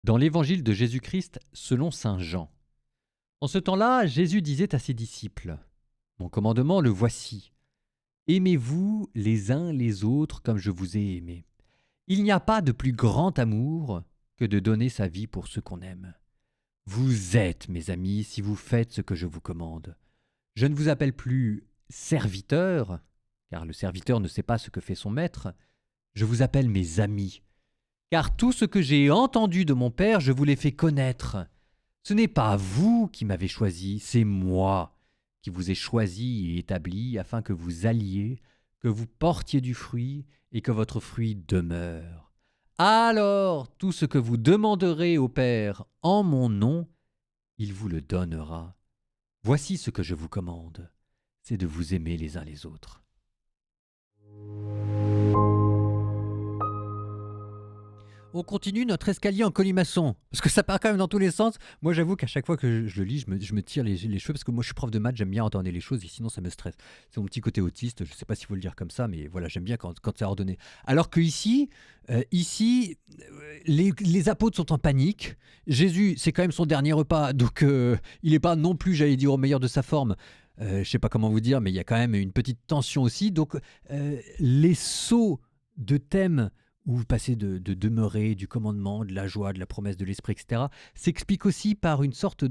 Dans l'évangile de Jésus-Christ selon saint Jean. En ce temps-là, Jésus disait à ses disciples, mon commandement le voici. Aimez-vous les uns les autres comme je vous ai aimés. Il n'y a pas de plus grand amour que de donner sa vie pour ceux qu'on aime. Vous êtes mes amis si vous faites ce que je vous commande. Je ne vous appelle plus serviteur, car le serviteur ne sait pas ce que fait son maître. Je vous appelle mes amis, car tout ce que j'ai entendu de mon Père, je vous l'ai fait connaître. Ce n'est pas vous qui m'avez choisi, c'est moi qui vous ai choisi et établi afin que vous alliez, que vous portiez du fruit et que votre fruit demeure. Alors, tout ce que vous demanderez au Père en mon nom, il vous le donnera. Voici ce que je vous commande, c'est de vous aimer les uns les autres. On continue notre escalier en colimaçon, parce que ça part quand même dans tous les sens. Moi, j'avoue qu'à chaque fois que je le lis, je me tire les cheveux, parce que moi, je suis prof de maths, j'aime bien ordonner les choses, et sinon, ça me stresse. C'est mon petit côté autiste, je ne sais pas s'il faut le dire comme ça, mais voilà, j'aime bien quand c'est ordonné. Alors que ici, les apôtres sont en panique. Jésus, c'est quand même son dernier repas, donc il n'est pas non plus, j'allais dire, au meilleur de sa forme. Je ne sais pas comment vous dire, mais il y a quand même une petite tension aussi. Donc, les sauts de thèmes où vous passez de demeurer, du commandement, de la joie, de la promesse de l'esprit, etc., s'explique aussi par une sorte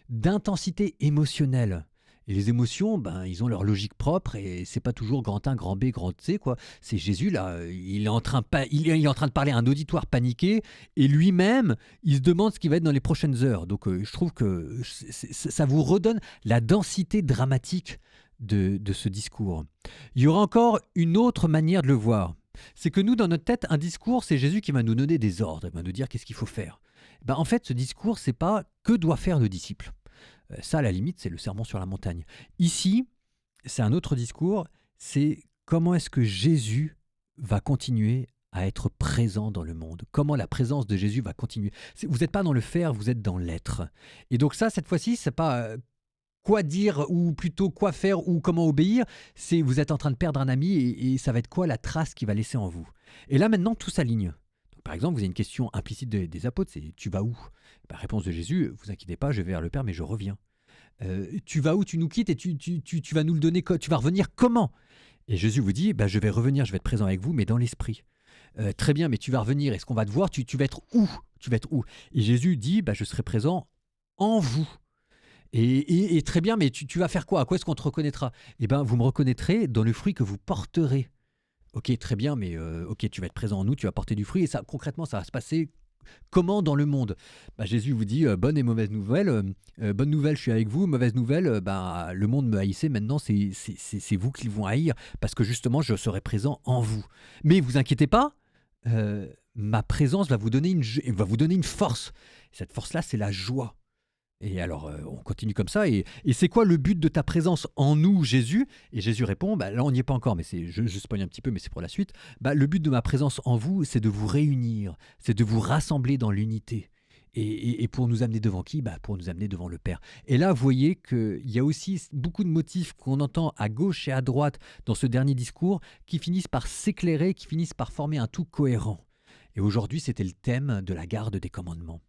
d'intensité émotionnelle. Et les émotions, ils ont leur logique propre et c'est pas toujours grand 1, grand B, grand C, quoi. C'est Jésus, là, il est en train de parler à un auditoire paniqué et lui-même, il se demande ce qui va être dans les prochaines heures. Donc je trouve que ça vous redonne la densité dramatique de ce discours. Il y aura encore une autre manière de le voir. C'est que nous, dans notre tête, un discours, c'est Jésus qui va nous donner des ordres, il va nous dire qu'est-ce qu'il faut faire. En fait, ce discours, c'est pas que doit faire le disciple. Ça, à la limite, c'est le sermon sur la montagne. Ici, c'est un autre discours, c'est comment est-ce que Jésus va continuer à être présent dans le monde. Comment la présence de Jésus va continuer. Vous n'êtes pas dans le faire, vous êtes dans l'être. Et donc ça, cette fois-ci, c'est pas quoi dire ou plutôt quoi faire ou comment obéir, c'est vous êtes en train de perdre un ami et ça va être quoi la trace qu'il va laisser en vous. Et là maintenant tout s'aligne. Donc, par exemple, vous avez une question implicite des apôtres, c'est tu vas où? Réponse de Jésus, vous inquiétez pas, je vais vers le Père mais je reviens. Tu vas où? Tu nous quittes et tu vas nous le donner, tu vas revenir comment? Et Jésus vous dit, je vais revenir, je vais être présent avec vous mais dans l'esprit. Très bien, mais tu vas revenir, est-ce qu'on va te voir? Tu vas être où? Tu vas être où? Et Jésus dit, je serai présent en vous. Et très bien, mais tu vas faire quoi? À quoi est-ce qu'on te reconnaîtra? Vous me reconnaîtrez dans le fruit que vous porterez. Ok, très bien, mais ok, tu vas être présent en nous, tu vas porter du fruit, et ça, concrètement, ça va se passer comment dans le monde? Jésus vous dit, bonne et mauvaise nouvelle. Bonne nouvelle, je suis avec vous. Mauvaise nouvelle, le monde me haïssait, maintenant c'est vous qui vont haïr, parce que justement, je serai présent en vous. Mais vous inquiétez pas, ma présence va vous donner une force. Cette force-là, c'est la joie. Et alors, on continue comme ça. Et c'est quoi le but de ta présence en nous, Jésus? Et Jésus répond, là, on n'y est pas encore, mais je spoil un petit peu, mais c'est pour la suite. Le but de ma présence en vous, c'est de vous réunir, c'est de vous rassembler dans l'unité. Et pour nous amener devant qui? Pour nous amener devant le Père. Et là, vous voyez qu'il y a aussi beaucoup de motifs qu'on entend à gauche et à droite dans ce dernier discours qui finissent par s'éclairer, qui finissent par former un tout cohérent. Et aujourd'hui, c'était le thème de la garde des commandements.